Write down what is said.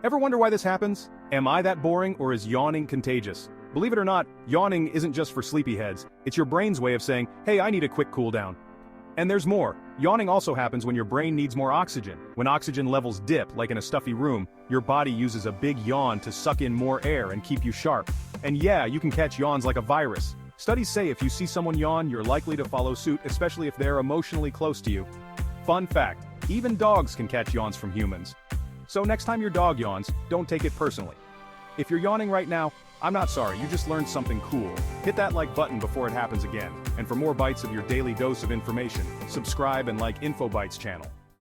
Ever wonder why this happens? Am I that boring or is yawning contagious? Believe it or not, yawning isn't just for sleepyheads, it's your brain's way of saying, hey, I need a quick cool down. And there's more. Yawning also happens when your brain needs more oxygen. When oxygen levels dip, like in a stuffy room, your body uses a big yawn to suck in more air and keep you sharp. And yeah, you can catch yawns like a virus. Studies say if you see someone yawn, you're likely to follow suit, especially if they're emotionally close to you. Fun fact, even dogs can catch yawns from humans. So next time your dog yawns, don't take it personally. If you're yawning right now, I'm not sorry, you just learned something cool. Hit that like button before it happens again. And for more bites of your daily dose of information, subscribe and like InfoBytes channel.